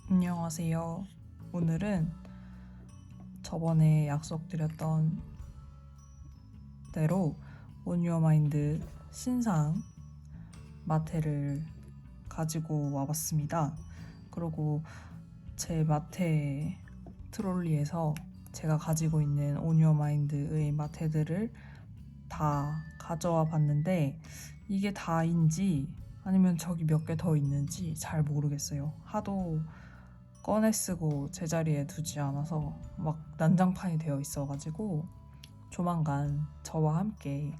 안녕하세요. 오늘은 저번에 약속드렸던 대로 온유어마인드 신상 마테를 가지고 와봤습니다. 그리고 제 마테 트롤리에서 제가 가지고 있는 온유어마인드의 마테들을 다 가져와 봤는데 이게 다인지 아니면 저기 몇 개 더 있는지 잘 모르겠어요. 하도 꺼내 쓰고 제자리에 두지 않아서 막 난장판이 되어 있어가지고 조만간 저와 함께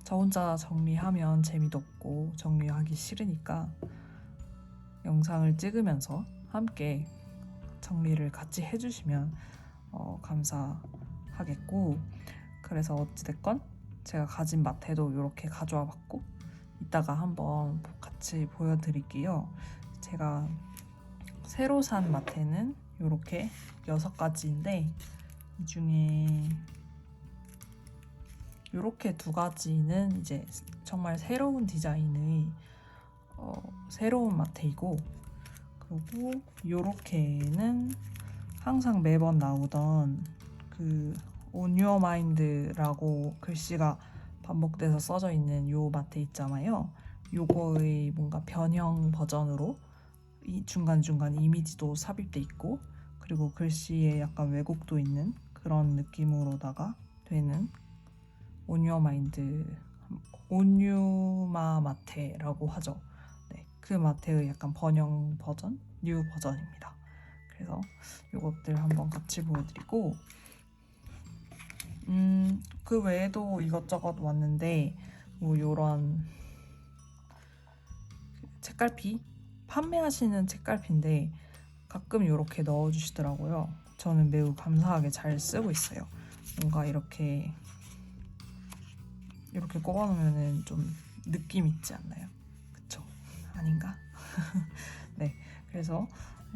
저 혼자 정리하면 재미도 없고 정리하기 싫으니까 영상을 찍으면서 함께 정리를 같이 해주시면 감사하겠고, 그래서 어찌됐건 제가 가진 마테도 이렇게 가져와 봤고 이따가 한번 같이 보여드릴게요. 제가 새로 산 마테는 이렇게 6가지인데 이 중에 이렇게 2가지는 이제 정말 새로운 디자인의 새로운 마테이고, 그리고 이렇게는 항상 매번 나오던 그 On Your Mind라고 글씨가 반복돼서 써져 있는 요 마테 있잖아요. 요거의 뭔가 변형 버전으로 이 중간중간 이미지도 삽입돼 있고, 그리고 글씨에 약간 왜곡도 있는 그런 느낌으로다가 되는 온유마인드 온유마 마테라고 하죠. 네, 그 마테의 약간 번영 버전, 뉴 버전입니다. 그래서 이것들 한번 같이 보여드리고, 그 외에도 이것저것 왔는데 뭐 요런 책갈피 판매하시는 책갈피인데 가끔 이렇게 넣어주시더라고요. 저는 매우 감사하게 잘 쓰고 있어요. 뭔가 이렇게 꼽아놓으면 좀 느낌 있지 않나요? 그쵸? 아닌가? 네, 그래서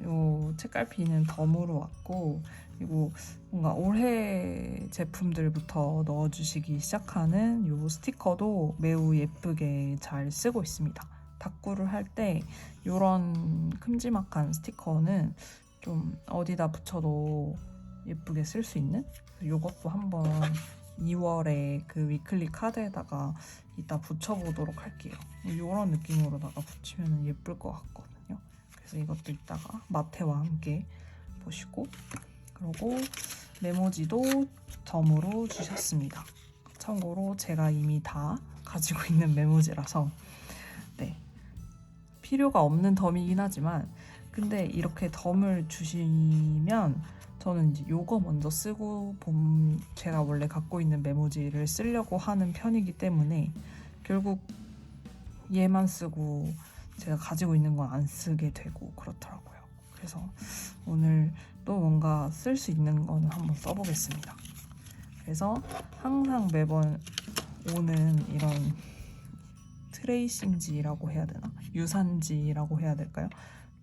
요 책갈피는 덤으로 왔고, 그리고 뭔가 올해 제품들부터 넣어주시기 시작하는 요 스티커도 매우 예쁘게 잘 쓰고 있습니다. 다꾸를 할 때 이런 큼지막한 스티커는 좀 어디다 붙여도 예쁘게 쓸 수 있는, 요것도 한번 2월에 그 위클리 카드에다가 이따 붙여보도록 할게요. 이런 느낌으로다가 붙이면 예쁠 것 같거든요. 그래서 이것도 이따가 마테와 함께 보시고, 그리고 메모지도 덤으로 주셨습니다. 참고로 제가 이미 다 가지고 있는 메모지라서 네, 필요가 없는 덤이긴 하지만, 근데 이렇게 덤을 주시면 저는 이제 요거 먼저 쓰고 제가 원래 갖고 있는 메모지를 쓰려고 하는 편이기 때문에 결국 얘만 쓰고 제가 가지고 있는 건 안 쓰게 되고 그렇더라고요. 그래서 오늘 또 뭔가 쓸 수 있는 거는 한번 써보겠습니다. 그래서 항상 매번 오는 이런 트레이싱지라고 해야 되나? 유산지라고 해야 될까요?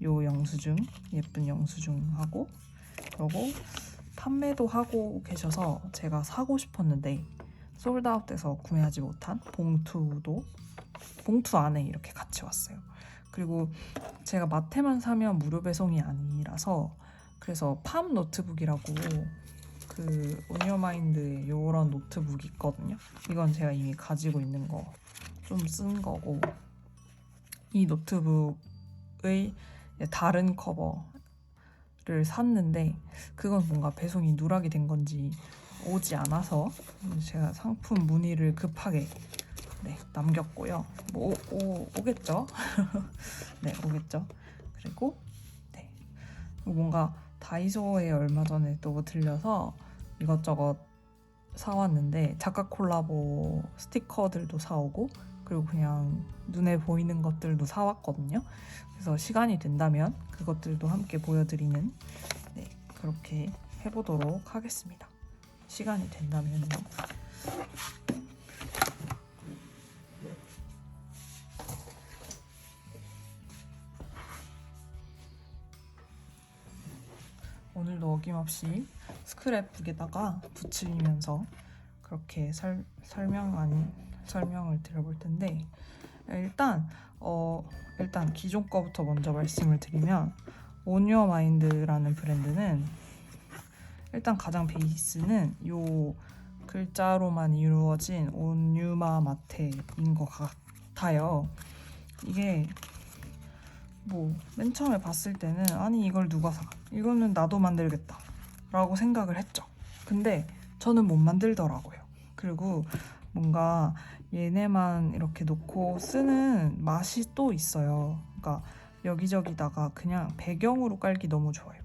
요 영수증, 예쁜 영수증하고, 그리고 판매도 하고 계셔서 제가 사고 싶었는데 솔드아웃돼서 구매하지 못한 봉투 안에 이렇게 같이 왔어요. 그리고 제가 마테만 사면 무료 배송이 아니라서, 그래서 팜 노트북이라고 그 온유마인드의 요런 노트북이 있거든요. 이건 제가 이미 가지고 있는 거 좀 쓴 거고, 이 노트북의 다른 커버를 샀는데 그건 뭔가 배송이 누락이 된 건지 오지 않아서 제가 상품 문의를 급하게 남겼고요. 뭐 오겠죠? 네, 오겠죠. 그리고 네, 뭔가 다이소에 얼마 전에 또 들려서 이것저것 사왔는데 작가 콜라보 스티커들도 사오고, 그리고 그냥 눈에 보이는 것들도 사왔거든요. 그래서 시간이 된다면 그것들도 함께 보여드리는, 네, 그렇게 해보도록 하겠습니다. 시간이 된다면요. 오늘도 어김없이 스크랩북에다가 붙이면서 그렇게 설명을 드려볼 텐데, 일단 기존 거부터 먼저 말씀을 드리면 On Your Mind라는 브랜드는 일단 가장 베이스는 요 글자로만 이루어진 온유마 마테인 것 같아요. 이게 뭐 맨 처음에 봤을 때는 아니 이걸 누가 사? 이거는 나도 만들겠다 라고 생각을 했죠. 근데 저는 못 만들더라고요. 그리고 뭔가 얘네만 이렇게 놓고 쓰는 맛이 또 있어요. 그러니까 여기저기다가 그냥 배경으로 깔기 너무 좋아요.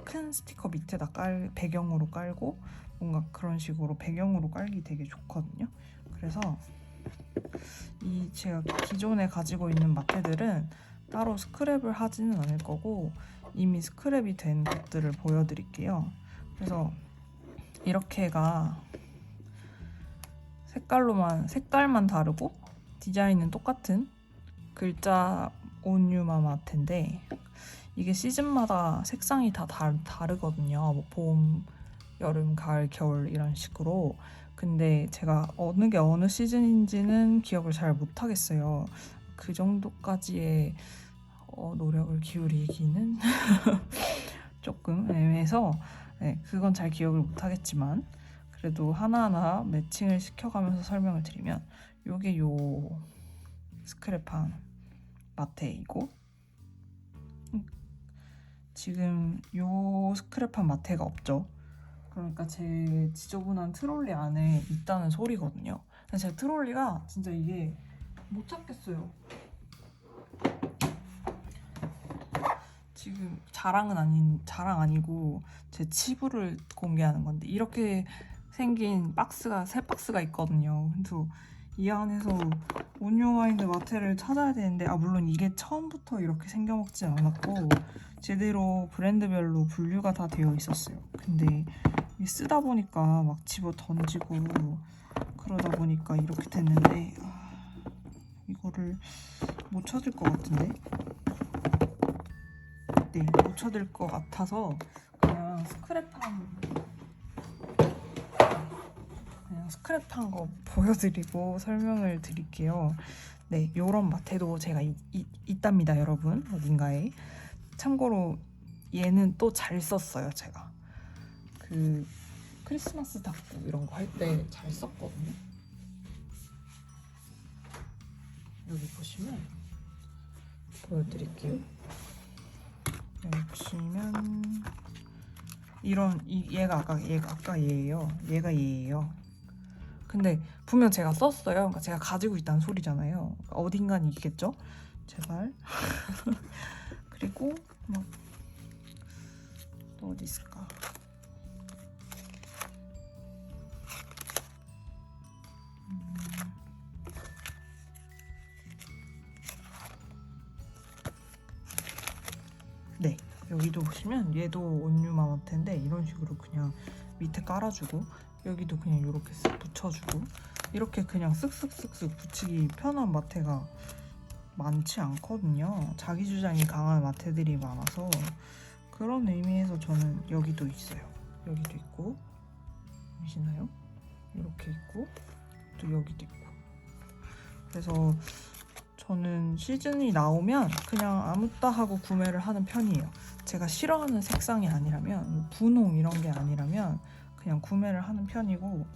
큰 스티커 밑에다 배경으로 깔고 뭔가 그런 식으로 배경으로 깔기 되게 좋거든요. 그래서 이 제가 기존에 가지고 있는 마테들은 따로 스크랩을 하지는 않을 거고 이미 스크랩이 된 것들을 보여드릴게요. 그래서 이렇게가 색깔만 다르고 디자인은 똑같은 글자 온유마 마테인데 이게 시즌마다 색상이 다 다르거든요. 뭐 봄, 여름, 가을, 겨울 이런 식으로. 근데 제가 어느 게 어느 시즌인지는 기억을 잘 못하겠어요. 그 정도까지의 노력을 기울이기는 조금 애매해서 네, 그건 잘 기억을 못하겠지만 그래도 하나하나 매칭을 시켜가면서 설명을 드리면 요게 요 스크랩한 마테이고 지금 요 스크랩한 마테가 없죠. 그러니까 제 지저분한 트롤리 안에 있다는 소리거든요. 근데 제 트롤리가 진짜 이게 못 찾겠어요. 지금 자랑 아니고 제 치부를 공개하는 건데 이렇게 생긴 새 박스가 있거든요. 근데 이 안에서 온유마인드 마테를 찾아야 되는데 물론 이게 처음부터 이렇게 생겨먹지 않았고 제대로 브랜드별로 분류가 다 되어 있었어요. 근데 쓰다 보니까 막 집어 던지고 그러다 보니까 이렇게 됐는데 이거를 못 찾을 것 같은데 네, 못 찾을 것 같아서 그냥 스크랩한 거 보여드리고 설명을 드릴게요. 네, 요런 마테도 제가 있답니다, 여러분. 어딘가에. 참고로 얘는 또 잘 썼어요, 제가. 그 크리스마스 닭구 이런 거 할 때 잘 썼거든요. 여기 보시면 보여드릴게요. 여기 보시면 얘가 아까 얘예요. 얘가 얘예요. 근데 분명 제가 썼어요. 그러니까 제가 가지고 있다는 소리잖아요. 어딘간 있겠죠? 제발. 그리고 또 어디 있을까? 네, 여기도 보시면 얘도 온유마 마테인데 이런 식으로 그냥 밑에 깔아주고 여기도 그냥 이렇게 쓱 붙여주고 이렇게 그냥 쓱쓱쓱쓱 붙이기 편한 마테가 많지 않거든요. 자기 주장이 강한 마테들이 많아서 그런 의미에서 저는 여기도 있어요. 여기도 있고 보시나요? 이렇게 있고 또 여기도 있고 그래서 저는 시즌이 나오면 그냥 아무따 하고 구매를 하는 편이에요. 제가 싫어하는 색상이 아니라면 분홍 이런 게 아니라면 그냥 구매를 하는 편이고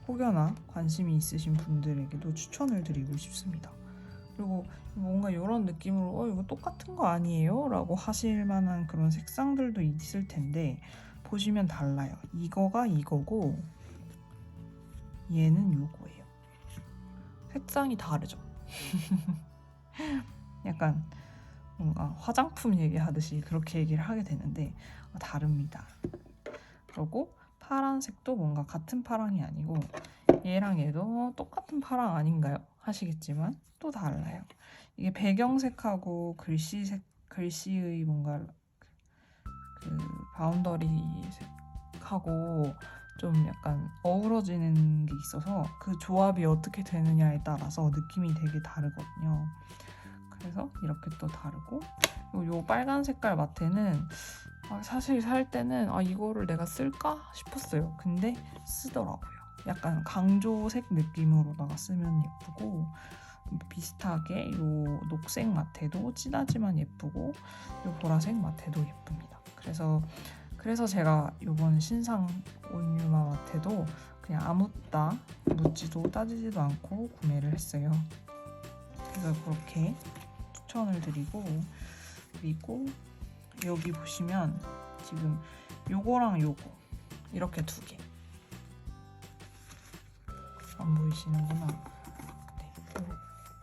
혹여나 관심이 있으신 분들에게도 추천을 드리고 싶습니다. 그리고 뭔가 이런 느낌으로 이거 똑같은 거 아니에요? 라고 하실 만한 그런 색상들도 있을 텐데 보시면 달라요. 이거가 이거고 얘는 요거예요. 색상이 다르죠? 약간 뭔가 화장품 얘기하듯이 그렇게 얘기를 하게 되는데 다릅니다. 그리고 파란색도 뭔가 같은 파랑이 아니고 얘랑 얘도 똑같은 파랑 아닌가요? 하시겠지만 또 달라요. 이게 배경색하고 글씨의 뭔가 그 바운더리 색하고 좀 약간 어우러지는 게 있어서 그 조합이 어떻게 되느냐에 따라서 느낌이 되게 다르거든요. 그래서 이렇게 또 다르고 요 빨간 색깔 마테는 사실 살 때는 이거를 내가 쓸까 싶었어요. 근데 쓰더라고요. 약간 강조색 느낌으로다가 쓰면 예쁘고 비슷하게 요 녹색 마테도 진하지만 예쁘고 요 보라색 마테도 예쁩니다. 그래서 제가 요번 신상 온유마 마테도 그냥 아무따 묻지도 따지지도 않고 구매를 했어요. 그래서 그렇게 추천을 드리고, 그리고 여기 보시면 지금 요거랑 요거 이렇게 두 개. 안 보이시는구나. 네,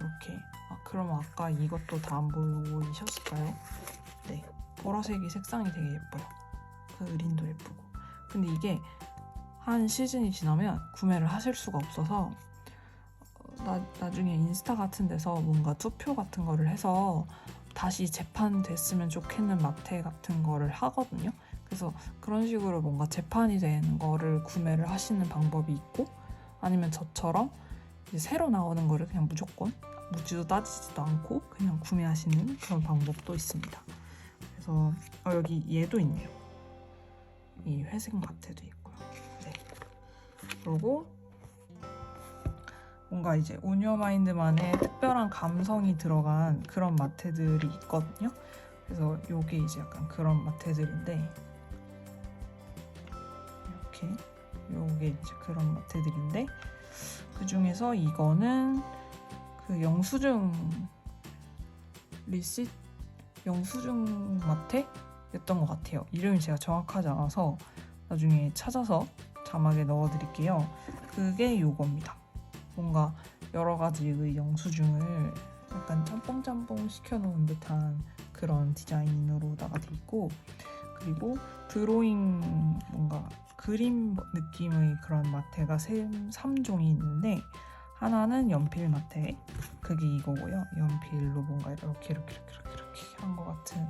이렇게. 그럼 아까 이것도 다 안 보이셨을까요? 네, 보라색이 색상이 되게 예뻐요. 그 그린도 예쁘고. 근데 이게 한 시즌이 지나면 구매를 하실 수가 없어서 나중에 인스타 같은 데서 뭔가 투표 같은 거를 해서 다시 재판됐으면 좋겠는 마테 같은 거를 하거든요. 그래서 그런 식으로 뭔가 재판이 된 거를 구매를 하시는 방법이 있고, 아니면 저처럼 이제 새로 나오는 거를 그냥 무조건 묻지도 따지지도 않고 그냥 구매하시는 그런 방법도 있습니다. 그래서 여기 얘도 있네요. 이 회색 마테도 있고요. 네. 그리고 뭔가 이제 온유어마인드만의 특별한 감성이 들어간 그런 마테들이 있거든요. 그래서 요게 이제 약간 그런 마테들인데, 이렇게 요게 이제 그런 마테들인데, 그 중에서 이거는 그 영수증 리시트 영수증 마테였던 것 같아요. 이름이 제가 정확하지 않아서 나중에 찾아서 자막에 넣어드릴게요. 그게 요겁니다. 뭔가 여러 가지의 영수증을 약간 짬뽕짬뽕 시켜놓은 듯한 그런 디자인으로다가 돼 있고, 그리고 드로잉 뭔가 그림 느낌의 그런 마테가 3종이 있는데, 하나는 연필 마테, 그게 이거고요. 연필로 뭔가 이렇게 한 것 같은,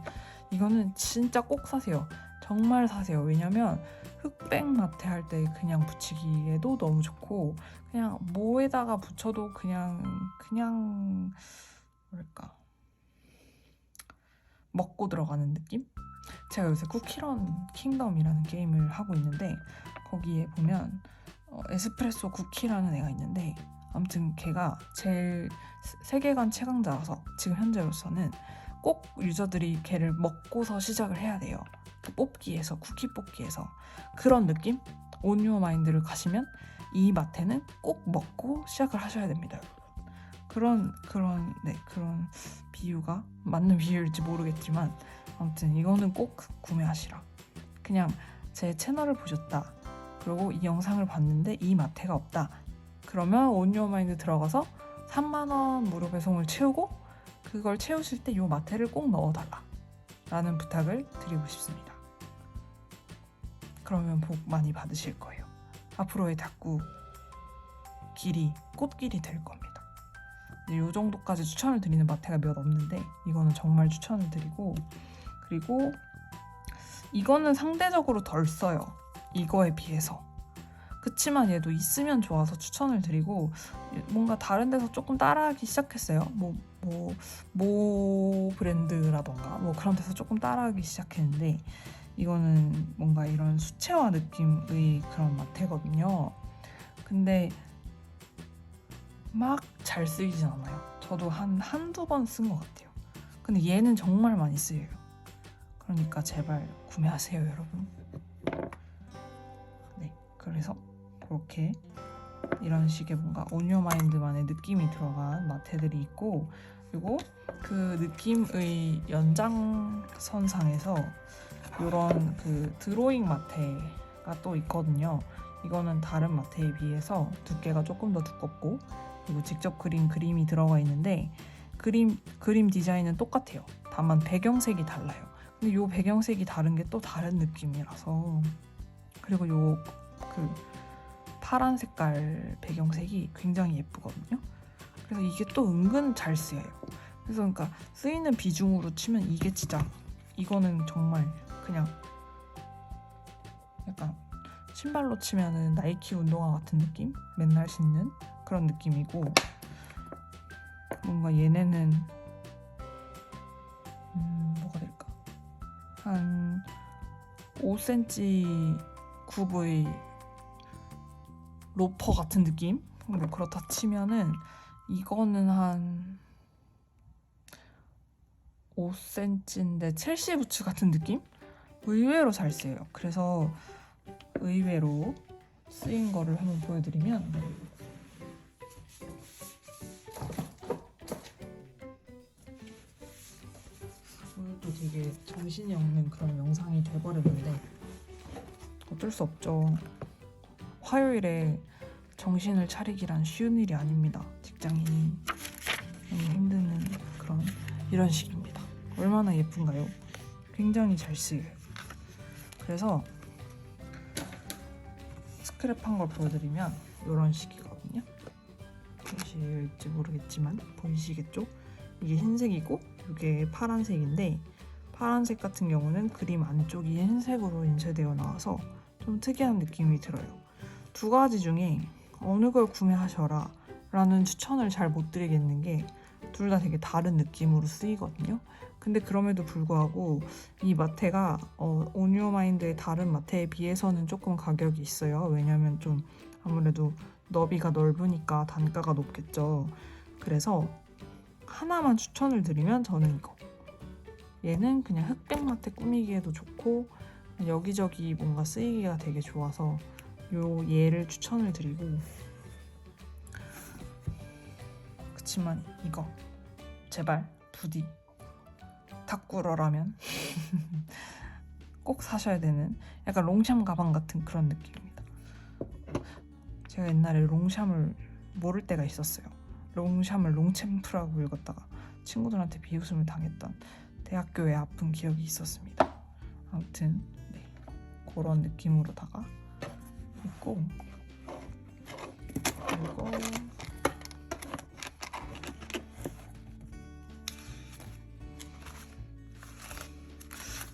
이거는 진짜 꼭 사세요. 정말 사세요. 왜냐면 흑백 마테 할 때 그냥 붙이기에도 너무 좋고, 그냥 뭐에다가 붙여도 그냥 뭐랄까, 먹고 들어가는 느낌? 제가 요새 쿠키런 킹덤이라는 게임을 하고 있는데, 거기에 보면 에스프레소 쿠키라는 애가 있는데, 아무튼 걔가 제일 세계관 최강자라서 지금 현재로서는 꼭 유저들이 걔를 먹고서 시작을 해야 돼요. 그 뽑기에서, 쿠키 뽑기에서. 그런 느낌? 온유어 마인드를 가시면 이 마테는 꼭 먹고 시작을 하셔야 됩니다, 여러분. 그런 비유가 맞는 비유일지 모르겠지만, 아무튼 이거는 꼭 구매하시라. 그냥 제 채널을 보셨다, 그리고 이 영상을 봤는데 이 마테가 없다, 그러면 온유어 마인드 들어가서 3만원 무료 배송을 채우고, 그걸 채우실 때 이 마테를 꼭 넣어달라 라는 부탁을 드리고 싶습니다. 그러면 복 많이 받으실 거예요. 앞으로의 다꾸 길이 꽃길이 될 겁니다. 이 정도까지 추천을 드리는 마테가 몇 없는데, 이거는 정말 추천을 드리고, 그리고 이거는 상대적으로 덜 써요, 이거에 비해서. 그치만 얘도 있으면 좋아서 추천을 드리고, 뭔가 다른 데서 조금 따라하기 시작했어요. 모 브랜드라던가 뭐 그런 데서 조금 따라하기 시작했는데, 이거는 뭔가 이런 수채화 느낌의 그런 마테거든요. 근데 막 잘 쓰이진 않아요. 저도 한두 번 쓴 것 같아요. 근데 얘는 정말 많이 쓰여요. 그러니까 제발 구매하세요, 여러분. 네, 그래서 그렇게 이런 식의 뭔가 온유어 마인드만의 느낌이 들어간 마테들이 있고, 그리고 그 느낌의 연장선상에서 이런 그 드로잉 마테가 또 있거든요. 이거는 다른 마테에 비해서 두께가 조금 더 두껍고, 그리고 직접 그린 그림이 들어가 있는데, 그림 디자인은 똑같아요. 다만 배경색이 달라요. 근데 이 배경색이 다른 게 또 다른 느낌이라서, 그리고 그 파란 색깔 배경색이 굉장히 예쁘거든요. 그래서 이게 또 은근 잘 쓰여요. 그래서 그러니까 쓰이는 비중으로 치면 이게 진짜, 이거는 정말 그냥 약간 신발로 치면은 나이키 운동화 같은 느낌? 맨날 신는 그런 느낌이고, 뭔가 얘네는 뭐가 될까? 한 5cm 굽의 로퍼 같은 느낌? 뭐 그렇다 치면은, 이거는 한 5cm인데 첼시 부츠 같은 느낌? 의외로 잘 쓰여요. 그래서 의외로 쓰인 거를 한번 보여드리면, 오늘도 되게 정신이 없는 그런 영상이 돼버렸는데 어쩔 수 없죠. 화요일에 정신을 차리기란 쉬운 일이 아닙니다. 직장인이 너무 힘드는 그런 이런 식입니다. 얼마나 예쁜가요? 굉장히 잘 쓰여요. 그래서 스크랩한 걸 보여드리면 이런 식이거든요. 보이실지 모르겠지만 보이시겠죠? 이게 흰색이고 이게 파란색인데, 파란색 같은 경우는 그림 안쪽이 흰색으로 인쇄되어 나와서 좀 특이한 느낌이 들어요. 두 가지 중에 어느 걸 구매하셔라 라는 추천을 잘 못 드리겠는 게 둘 다 되게 다른 느낌으로 쓰이거든요. 근데 그럼에도 불구하고 이 마테가 온유어마인드의 다른 마테에 비해서는 조금 가격이 있어요. 왜냐면 좀 아무래도 너비가 넓으니까 단가가 높겠죠. 그래서 하나만 추천을 드리면 저는 이거. 얘는 그냥 흑백 마테 꾸미기에도 좋고 여기저기 뭔가 쓰이기가 되게 좋아서 얘를 추천을 드리고, 그치만 이거 제발 부디 탁구러라면 꼭 사셔야 되는 약간 롱샴 가방 같은 그런 느낌입니다. 제가 옛날에 롱샴을 모를 때가 있었어요. 롱샴을 롱챔프라고 읽었다가 친구들한테 비웃음을 당했던 대학교의 아픈 기억이 있었습니다. 아무튼 네, 그런 느낌으로다가 있고, 그리고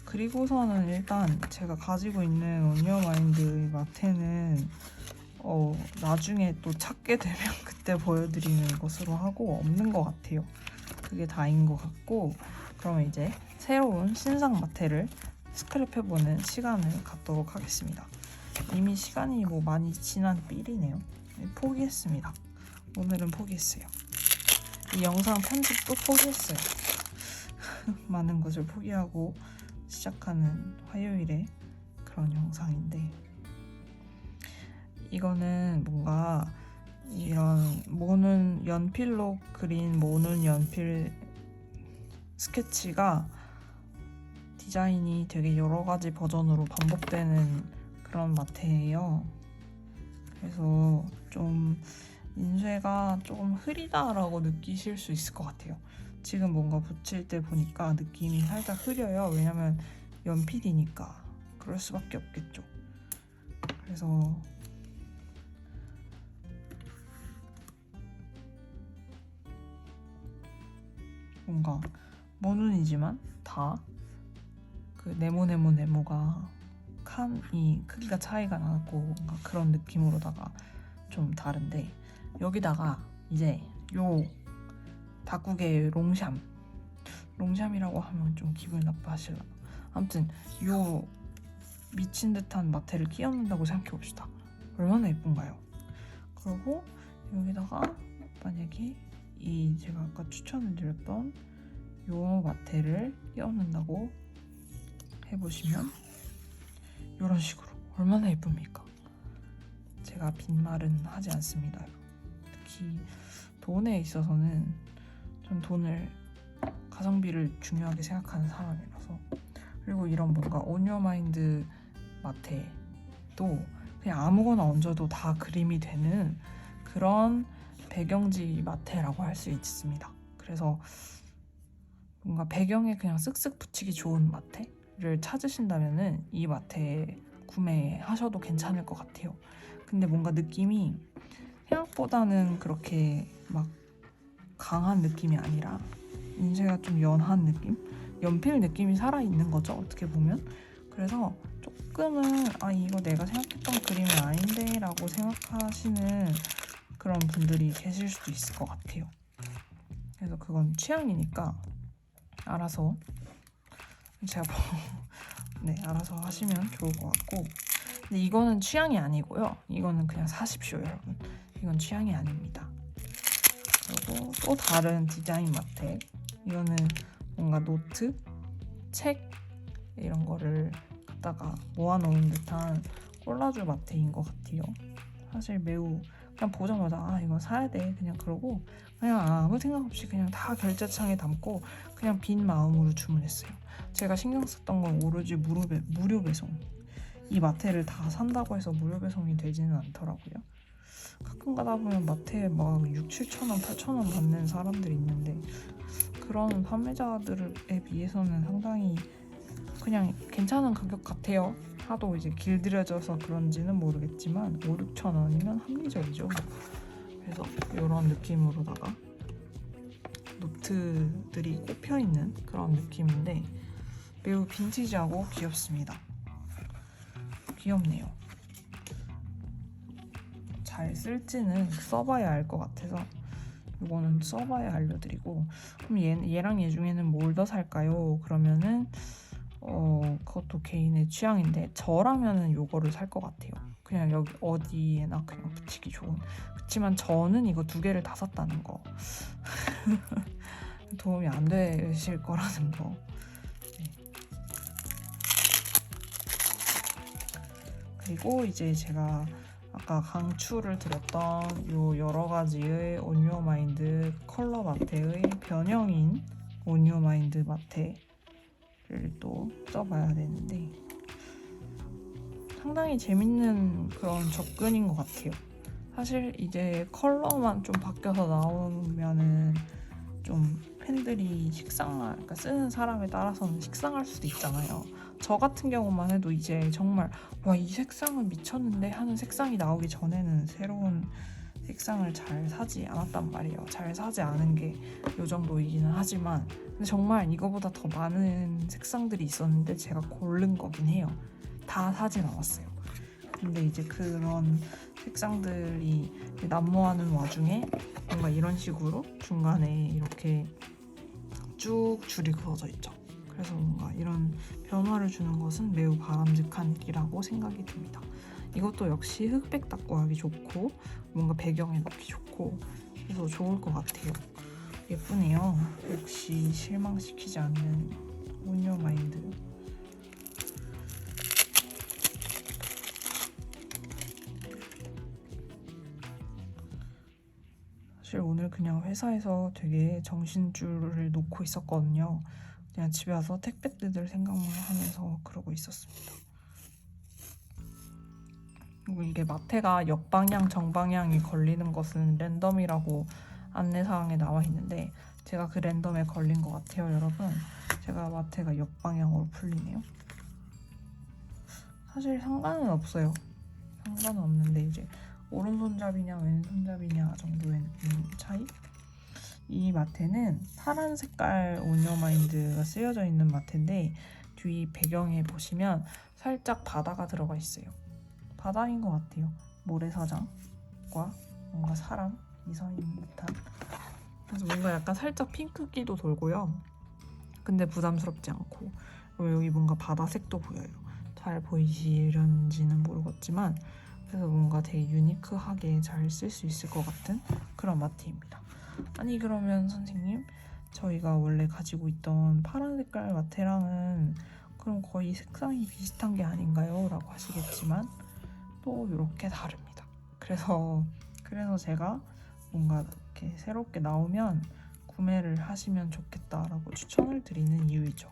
그리고서는 일단 제가 가지고 있는 온유어마인드의 마테는 나중에 또 찾게 되면 그때 보여드리는 것으로 하고, 없는 것 같아요. 그게 다인 것 같고, 그러면 이제 새로운 신상 마테를 스크랩해보는 시간을 갖도록 하겠습니다. 이미 시간이 뭐 많이 지난 삘이네요. 포기했습니다. 오늘은 포기했어요. 이 영상 편집도 포기했어요. 많은 것을 포기하고 시작하는 화요일에 그런 영상인데, 이거는 뭔가 이런 모는 연필로 그린 모는 연필 스케치가 디자인이 되게 여러 가지 버전으로 반복되는 그런 마테예요. 그래서 좀 인쇄가 조금 흐리다라고 느끼실 수 있을 것 같아요. 지금 뭔가 붙일 때 보니까 느낌이 살짝 흐려요. 왜냐면 연필이니까 그럴 수밖에 없겠죠. 그래서 뭔가 모눈이지만 다 그 네모가 칸이 크기가 차이가 나고 뭔가 그런 느낌으로다가 좀 다른데, 여기다가 이제 요 다국의 롱샴이라고 하면 좀 기분 나빠하실라나. 아무튼 요 미친 듯한 마테를 끼얹는다고 생각해 봅시다. 얼마나 예쁜가요? 그리고 여기다가 만약에 이 제가 아까 추천을 드렸던 요 마테를 끼얹는다고 해보시면 이런 식으로 얼마나 예쁩니까? 제가 빈말은 하지 않습니다. 특히 돈에 있어서는 전 돈을, 가성비를 중요하게 생각하는 사람이라서. 그리고 이런 뭔가 온유어마인드 마테도 그냥 아무거나 얹어도 다 그림이 되는 그런 배경지 마테라고 할 수 있습니다. 그래서 뭔가 배경에 그냥 쓱쓱 붙이기 좋은 마테를 찾으신다면은 이 마테 구매하셔도 괜찮을 것 같아요. 근데 뭔가 느낌이 생각보다는 그렇게 막 강한 느낌이 아니라 인쇄가 좀 연한 느낌? 연필 느낌이 살아있는 거죠, 어떻게 보면. 그래서 조금은 이거 내가 생각했던 그림이 아닌데 라고 생각하시는 그런 분들이 계실 수도 있을 것 같아요. 그래서 그건 취향이니까 알아서 알아서 하시면 좋을 것 같고, 근데 이거는 취향이 아니고요. 이거는 그냥 사십시오, 여러분. 이건 취향이 아닙니다. 그리고 또 다른 디자인 마테, 이거는 뭔가 노트, 책 이런 거를 갖다가 모아놓은 듯한 콜라주 마테인 것 같아요. 사실 매우 그냥 보자마자 아 이거 사야 돼 그냥 그러고 그냥 아무 생각 없이 그냥 다 결제창에 담고 그냥 빈 마음으로 주문했어요. 제가 신경 썼던 건 오로지 무료 배송. 이 마테를 다 산다고 해서 무료 배송이 되지는 않더라고요. 가끔 가다 보면 마트에 막 6, 7천 원, 8천 원 받는 사람들이 있는데 그런 판매자들에 비해서는 상당히 그냥 괜찮은 가격 같아요. 하도 이제 길들여져서 그런지는 모르겠지만 5, 6천 원이면 합리적이죠. 그래서 이런 느낌으로다가 노트들이 꼽혀있는 그런 느낌인데 매우 빈티지하고 귀엽습니다. 귀엽네요. 잘 쓸지는 써봐야 알 것 같아서 이거는 써봐야 알려드리고 그럼 얘랑 얘 중에는 뭘 더 살까요? 그러면은 그것도 개인의 취향인데 저라면은 요거를 살 것 같아요. 그냥 여기 어디에나 그냥 붙이기 좋은. 그렇지만 저는 이거 두 개를 다 샀다는 거 도움이 안 되실 거라는 거. 네. 그리고 이제 제가 아까 강추를 드렸던 요 여러 가지의 온유어마인드 컬러 마테의 변형인 온유어마인드 마테를 또 써봐야 되는데 상당히 재밌는 그런 접근인 것 같아요. 사실 이제 컬러만 좀 바뀌어서 나오면은 좀 팬들이 그러니까 쓰는 사람에 따라서는 식상할 수도 있잖아요. 저 같은 경우만 해도 이제 정말 와, 이 색상은 미쳤는데 하는 색상이 나오기 전에는 새로운 색상을 잘 사지 않았단 말이에요. 잘 사지 않은 게 요 정도이기는 하지만 근데 정말 이거보다 더 많은 색상들이 있었는데 제가 고른 거긴 해요. 다 사진 않았어요. 근데 이제 그런 색상들이 난무하는 와중에 뭔가 이런 식으로 중간에 이렇게 쭉 줄이 그어져 있죠. 그래서 뭔가 이런 변화를 주는 것은 매우 바람직한 일이라고 생각이 듭니다. 이것도 역시 흑백 닦고 하기 좋고 뭔가 배경에 넣기 좋고 그래서 좋을 것 같아요. 예쁘네요. 역시 실망시키지 않는 온유마인드. 사실 오늘 그냥 회사에서 되게 정신줄을 놓고 있었거든요. 그냥 집에 와서 택배 뜯을 생각만 하면서 그러고 있었습니다. 그리고 이게 마테가 역방향, 정방향이 걸리는 것은 랜덤이라고 안내사항에 나와 있는데 제가 그 랜덤에 걸린 것 같아요, 여러분. 제가 마테가 역방향으로 풀리네요. 사실 상관은 없어요. 상관은 없는데 이제 오른손잡이냐 왼손잡이냐 정도의 느낌 차이? 이 마테는 파란 색깔 온유마인드가 쓰여져 있는 마테인데 뒤 배경에 보시면 살짝 바다가 들어가 있어요. 바다인 것 같아요. 모래사장과 뭔가 사람이 서 있는 듯한. 그래서 뭔가 약간 살짝 핑크기도 돌고요. 근데 부담스럽지 않고 그리고 여기 뭔가 바다색도 보여요. 잘 보이시려는지는 모르겠지만 그래서 뭔가 되게 유니크하게 잘 쓸 수 있을 것 같은 그런 마테입니다. 아니 그러면 선생님 저희가 원래 가지고 있던 파란 색깔 마테랑은 그럼 거의 색상이 비슷한 게 아닌가요? 라고 하시겠지만 또 이렇게 다릅니다. 그래서 제가 뭔가 이렇게 새롭게 나오면 구매를 하시면 좋겠다라고 추천을 드리는 이유이죠.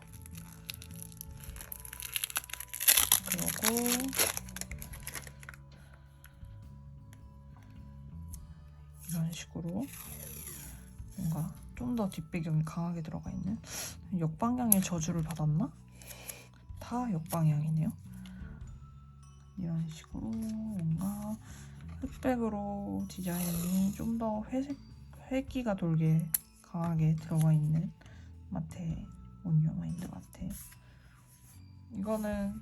그리고 이런 식으로 뭔가 좀 더 뒷배경이 강하게 들어가 있는 역방향의 저주를 받았나? 다 역방향이네요. 이런 식으로 뭔가 흑백으로 디자인이 좀 더 회기가 돌게 강하게 들어가 있는 마테 온유마인드 마테. 이거는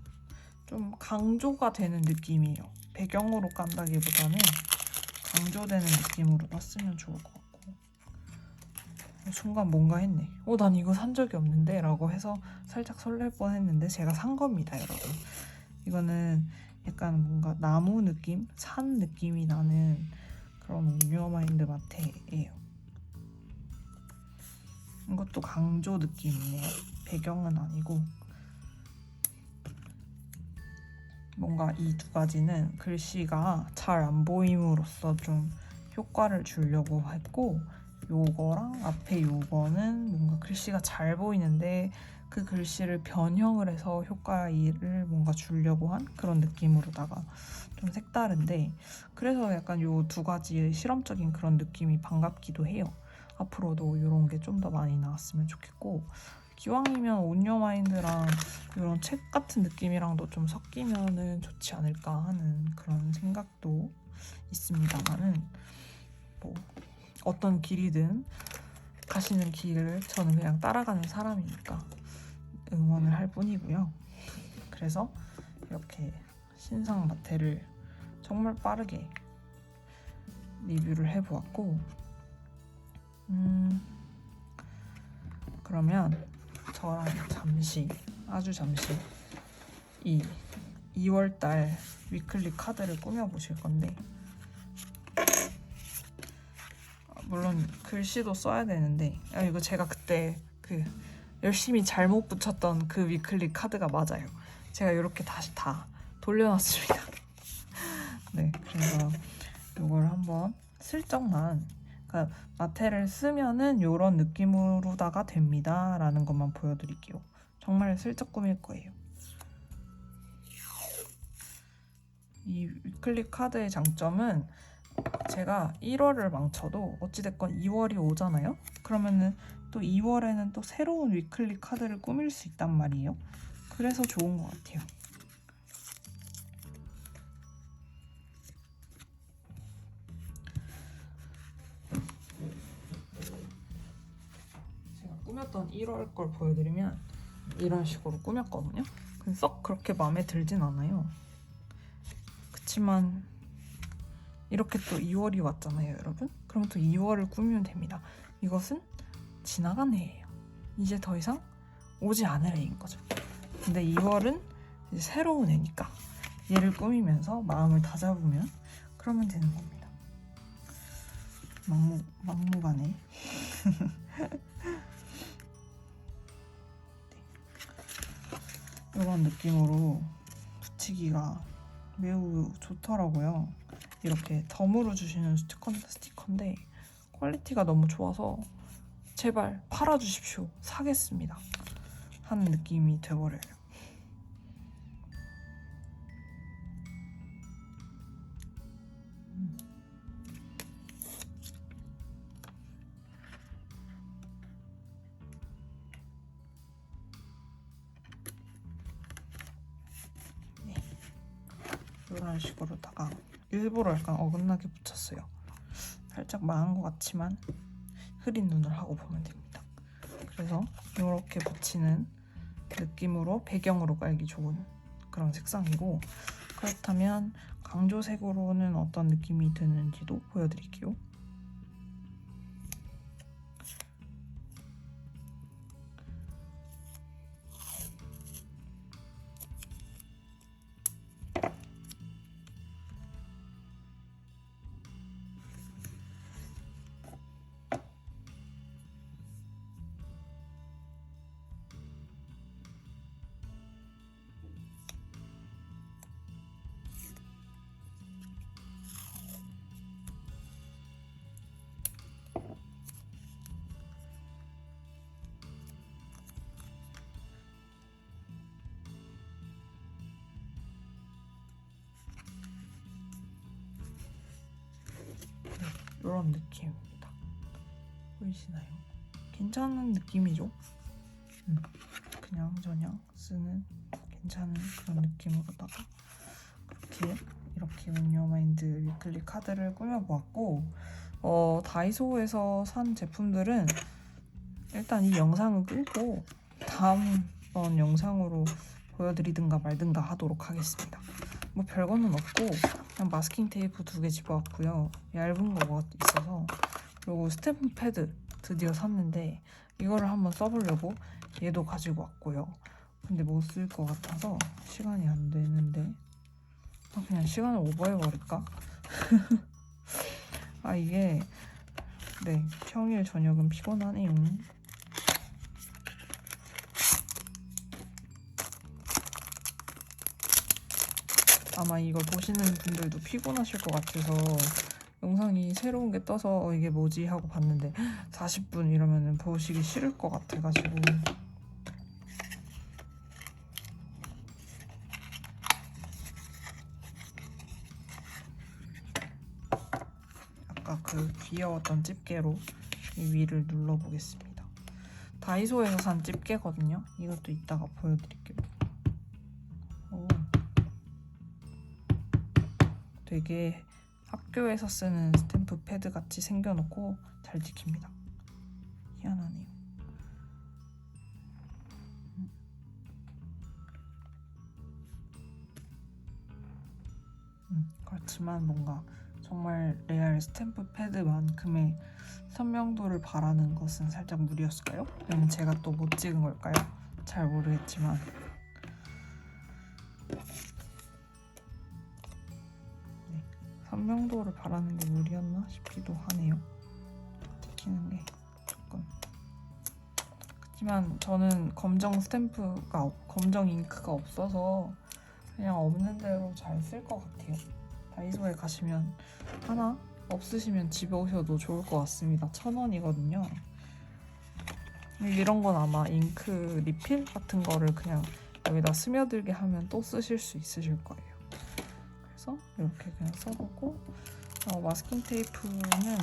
좀 강조가 되는 느낌이에요. 배경으로 깐다기보다는 강조되는 느낌으로 놨으면 좋을 것 같고 순간 뭔가 했네. 난 이거 산 적이 없는데 라고 해서 살짝 설렐 뻔했는데 제가 산 겁니다, 여러분. 이거는 약간 뭔가 나무 느낌? 산 느낌이 나는 그런 온유마인드 마테예요. 이것도 강조 느낌이네요. 배경은 아니고. 뭔가 이 두 가지는 글씨가 잘 안 보임으로써 좀 효과를 주려고 했고, 요거랑 앞에 요거는 뭔가 글씨가 잘 보이는데 그 글씨를 변형을 해서 효과를 뭔가 주려고 한 그런 느낌으로다가 좀 색다른데, 그래서 약간 요 두 가지의 실험적인 그런 느낌이 반갑기도 해요. 앞으로도 이런 게 좀 더 많이 나왔으면 좋겠고, 기왕이면 온유마인드랑 이런 책 같은 느낌이랑도 좀 섞이면은 좋지 않을까 하는 그런 생각도 있습니다만은, 뭐 어떤 길이든 가시는 길을 저는 그냥 따라가는 사람이니까 응원을 할 뿐이고요. 그래서 이렇게 신상 마테를 정말 빠르게 리뷰를 해보았고, 그러면 저랑 아주 잠시 이 2월달 위클리 카드를 꾸며보실 건데, 물론 글씨도 써야 되는데, 이거 제가 그때 열심히 잘못 붙였던 그 위클리 카드가 맞아요. 제가 이렇게 다시 다 돌려놨습니다. 네, 그래서 이걸 한번 슬쩍만, 그러니까 마테를 쓰면은 이런 느낌으로다가 됩니다 라는 것만 보여드릴게요. 정말 슬쩍 꾸밀 거예요. 이 위클리 카드의 장점은 제가 1월을 망쳐도 어찌됐건 2월이 오잖아요. 그러면은 또 2월에는 또 새로운 위클리 카드를 꾸밀 수 있단 말이에요. 그래서 좋은 것 같아요. 제가 꾸몄던 1월 걸 보여드리면 이런 식으로 꾸몄거든요. 근데 썩 그렇게 마음에 들진 않아요. 그치만 이렇게 또 2월이 왔잖아요, 여러분. 그럼 또 2월을 꾸미면 됩니다. 이것은 지나간 해예요. 이제 더 이상 오지 않을 해인 거죠. 근데 2월은 이제 새로운 해니까 얘를 꾸미면서 마음을 다잡으면 그러면 되는 겁니다. 막무가내. 네. 이런 느낌으로 붙이기가 매우 좋더라고요. 이렇게 덤으로 주시는 스티커인데 퀄리티가 너무 좋아서 제발 팔아주십시오. 사겠습니다 하는 느낌이 돼버려요. 네. 이런 식으로다가 일부러 약간 어긋나게 붙였어요. 살짝 망한 것 같지만 흐린 눈을 하고 보면 됩니다. 그래서 이렇게 붙이는 느낌으로 배경으로 깔기 좋은 그런 색상이고, 그렇다면 강조색으로는 어떤 느낌이 드는지도 보여드릴게요. 이런 느낌입니다. 보이시나요? 괜찮은 느낌이죠? 그냥 저냥 쓰는 괜찮은 그런 느낌으로다가 이렇게 온유마인드 위클리 카드를 꾸며보았고, 다이소에서 산 제품들은 일단 이 영상은 끊고 다음번 영상으로 보여드리든가 말든가 하도록 하겠습니다. 뭐 별거는 없고 그냥 마스킹 테이프 2개 집어왔고요. 얇은 거가 있어서. 그리고 스탬프 패드 드디어 샀는데 이거를 한번 써보려고 얘도 가지고 왔고요. 근데 못 쓸 것 같아서 시간이 안 되는데 그냥 시간을 오버해버릴까? 이게 네, 평일 저녁은 피곤하네요. 아마 이걸 보시는 분들도 피곤하실 것 같아서 영상이 새로운 게 떠서 이게 뭐지 하고 봤는데 40분 이러면 보시기 싫을 것 같아가지고 아까 그 귀여웠던 집게로 이 위를 눌러보겠습니다. 다이소에서 산 집게거든요. 이것도 이따가 보여드릴게요. 오. 되게 학교에서 쓰는 스탬프 패드 같이 생겨놓고 잘 지킵니다. 희한하네요. 그렇지만 뭔가 정말 레알 스탬프 패드만큼의 선명도를 바라는 것은 살짝 무리였을까요? 아니면 제가 또 못 찍은 걸까요? 잘 모르겠지만 네, 선명도를 바라는 게 무리였나 싶기도 하네요. 찍히는 게 조금. 하지만 저는 검정 잉크가 없어서 그냥 없는 대로 잘 쓸 것 같아요. 다이소에 가시면 하나 없으시면 집에 오셔도 좋을 것 같습니다. 1,000원이거든요. 이런 건 아마 잉크 리필 같은 거를 그냥 여기다 스며들게 하면 또 쓰실 수 있으실 거예요. 그래서 이렇게 그냥 써보고 마스킹 테이프는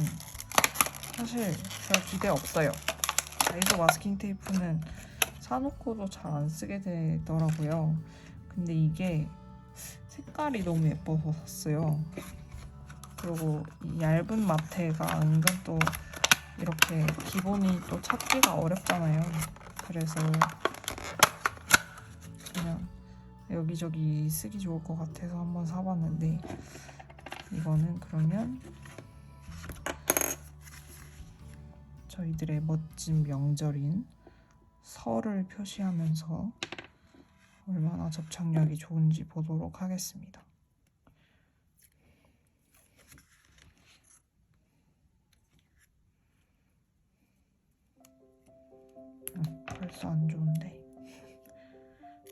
사실 별 기대 없어요. 다이소 마스킹 테이프는 사놓고도 잘 안 쓰게 되더라고요. 근데 이게 색깔이 너무 예뻐서 샀어요. 그리고 이 얇은 마테가 은근 또 이렇게 기본이 또 찾기가 어렵잖아요. 그래서 그냥 여기저기 쓰기 좋을 것 같아서 한번 사봤는데 이거는 그러면 저희들의 멋진 명절인 설을 표시하면서 얼마나 접착력이 좋은지 보도록 하겠습니다. 벌써 안 좋은데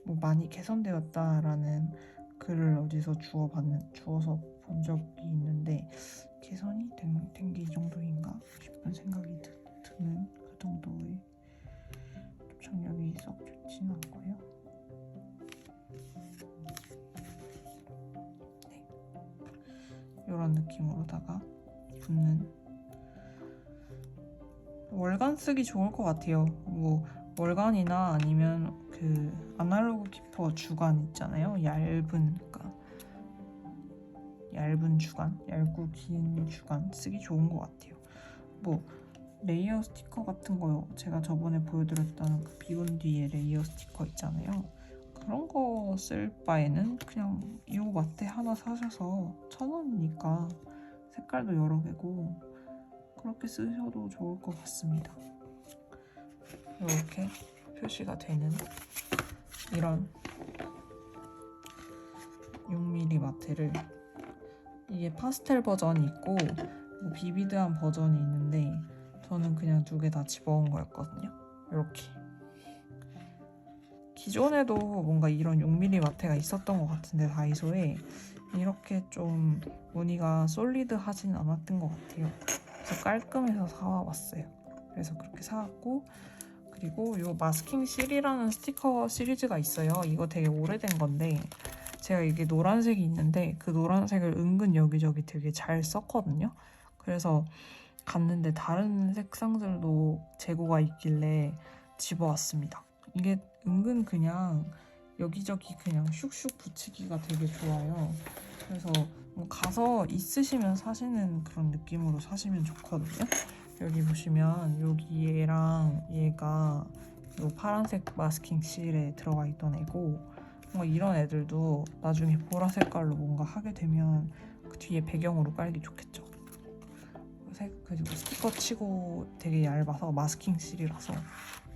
뭐 많이 개선되었다라는 글을 어디서 주워서 본 적이 있는데 개선이 된 게 이 정도인가 싶은 생각이 드는 그 정도의 접착력이 썩 좋진 않고요. 네. 이런 느낌으로다가 붓는 월간 쓰기 좋을 것 같아요. 뭐 월간이나 아니면 그 아날로그 키퍼 주간 있잖아요. 얇은 주간, 얇고 긴 주간 쓰기 좋은 것 같아요. 뭐 레이어 스티커 같은 거 제가 저번에 보여드렸던 그 비본디의 레이어 스티커 있잖아요. 그런 거 쓸 바에는 그냥 이 마테 하나 사셔서 1,000원이니까 색깔도 여러 개고 그렇게 쓰셔도 좋을 것 같습니다. 이렇게 표시가 되는 이런 6mm 마테를 이게 파스텔 버전이 있고 뭐 비비드한 버전이 있는데 저는 그냥 2개 다 집어온 거였거든요. 이렇게 기존에도 뭔가 이런 6mm 마테가 있었던 것 같은데 다이소에 이렇게 좀 무늬가 솔리드하진 않았던 것 같아요. 그래서 깔끔해서 사와봤어요. 그래서 그렇게 사왔고 그리고 이 마스킹 실이라는 스티커 시리즈가 있어요. 이거 되게 오래된 건데 제가 이게 노란색이 있는데 그 노란색을 은근 여기저기 되게 잘 썼거든요. 그래서 갔는데 다른 색상들도 재고가 있길래 집어왔습니다. 이게 은근 그냥 여기저기 그냥 슉슉 붙이기가 되게 좋아요. 그래서 뭐 가서 있으시면 사시는 그런 느낌으로 사시면 좋거든요. 여기 보시면 여기 얘랑 얘가 이 파란색 마스킹 실에 들어가 있던 애고 뭔가 이런 애들도 나중에 보라 색깔로 뭔가 하게 되면 그 뒤에 배경으로 깔기 좋겠죠. 그리고 스티커 치고 되게 얇아서 마스킹 실이라서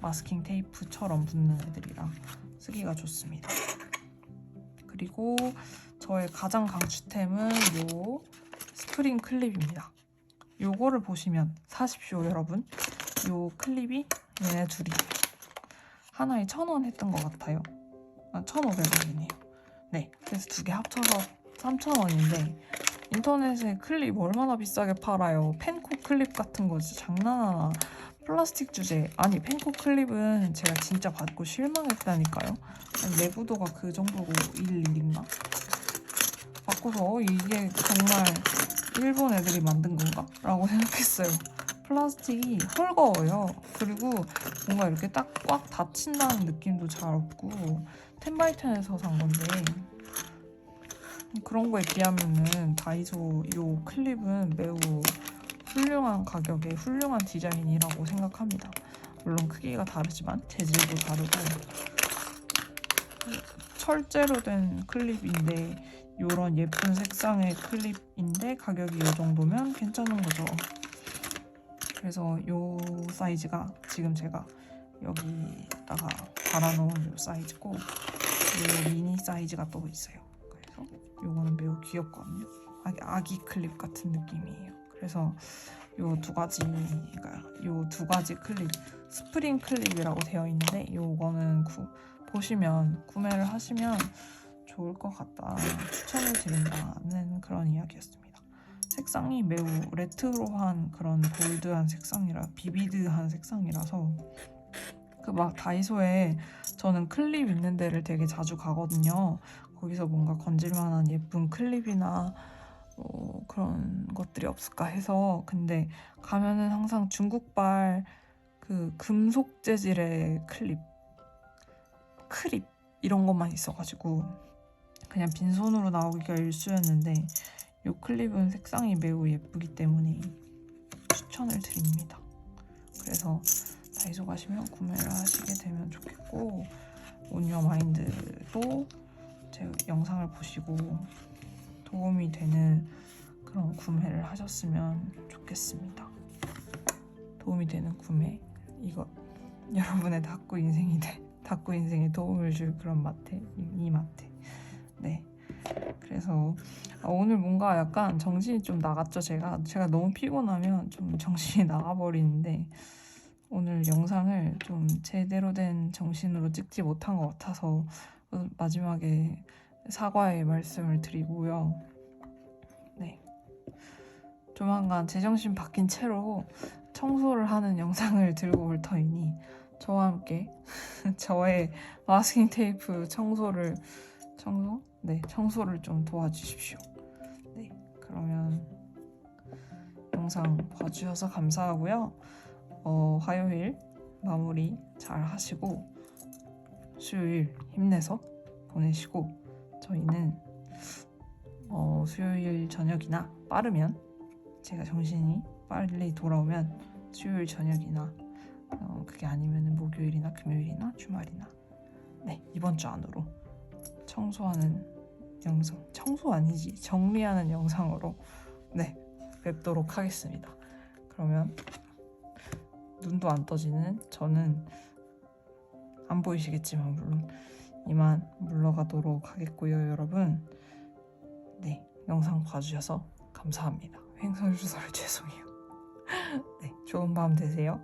마스킹 테이프처럼 붙는 애들이라 쓰기가 좋습니다. 그리고 저의 가장 강추템은 요 스프링 클립입니다. 요거를 보시면 사십시오 여러분. 요 클립이 얘네 둘이 하나에 1,000원 했던 것 같아요. 1,500원이네요. 네, 그래서 두 개 합쳐서 3,000원인데 인터넷에 클립 얼마나 비싸게 팔아요. 펜코 클립 같은 거 진짜 장난하나. 플라스틱 주제. 아니 펜코 클립은 제가 진짜 받고 실망했다니까요. 아니, 내구도가 그 정도고 1인가? 받고서 이게 정말 일본 애들이 만든 건가? 라고 생각했어요. 플라스틱이 헐거워요. 그리고 뭔가 이렇게 딱 꽉 닫힌다는 느낌도 잘 없고 텐바이텐에서 산 건데 그런 거에 비하면은 다이소 이 클립은 매우 훌륭한 가격에 훌륭한 디자인이라고 생각합니다. 물론 크기가 다르지만 재질도 다르고 철제로 된 클립인데 이런 예쁜 색상의 클립인데 가격이 이 정도면 괜찮은 거죠. 그래서 이 사이즈가 지금 제가 여기다가 달아놓은 이 사이즈고 이 미니 사이즈가 또 있어요. 그래서 이거는 매우 귀엽거든요. 아기 클립 같은 느낌이에요. 그래서 요 두 가지 클립 스프링 클립이라고 되어 있는데 이거는 보시면 구매를 하시면 좋을 것 같다 추천을 드린다는 그런 이야기였습니다. 색상이 매우 레트로한 그런 볼드한 색상이라 비비드한 색상이라서 그 막 다이소에 저는 클립 있는 데를 되게 자주 가거든요. 거기서 뭔가 건질만한 예쁜 클립이나 그런 것들이 없을까 해서. 근데 가면은 항상 중국발 그 금속 재질의 클립 이런 것만 있어가지고 그냥 빈손으로 나오기가 일쑤였는데 이 클립은 색상이 매우 예쁘기 때문에 추천을 드립니다. 그래서 다이소 가시면 구매를 하시게 되면 좋겠고 온유어 마인드도 제 영상을 보시고 도움이 되는 그런 구매를 하셨으면 좋겠습니다. 도움이 되는 구매, 이거 여러분의 닦고 인생에 도움을 줄 그런 이 마태. 네. 그래서 오늘 뭔가 약간 정신이 좀 나갔죠. 제가 너무 피곤하면 좀 정신이 나가버리는데 오늘 영상을 좀 제대로 된 정신으로 찍지 못한 것 같아서 마지막에 사과의 말씀을 드리고요. 네. 조만간 제정신 바뀐 채로 청소를 하는 영상을 들고 올 터이니 저와 함께 저의 마스킹 테이프 청소를 좀 도와주십시오. 네, 그러면 영상 봐주셔서 감사하고요. 화요일 마무리 잘 하시고 수요일 힘내서 보내시고 저희는 수요일 저녁이나 빠르면 제가 정신이 빨리 돌아오면 수요일 저녁이나 그게 아니면 목요일이나 금요일이나 주말이나 이번 주 안으로 청소하는 영상, 청소 아니지 정리하는 영상으로 뵙도록 하겠습니다. 그러면 눈도 안 떠지는 저는 안 보이시겠지만 물론 이만 물러가도록 하겠고요. 여러분 영상 봐주셔서 감사합니다. 횡설수설 죄송해요. 좋은 밤 되세요.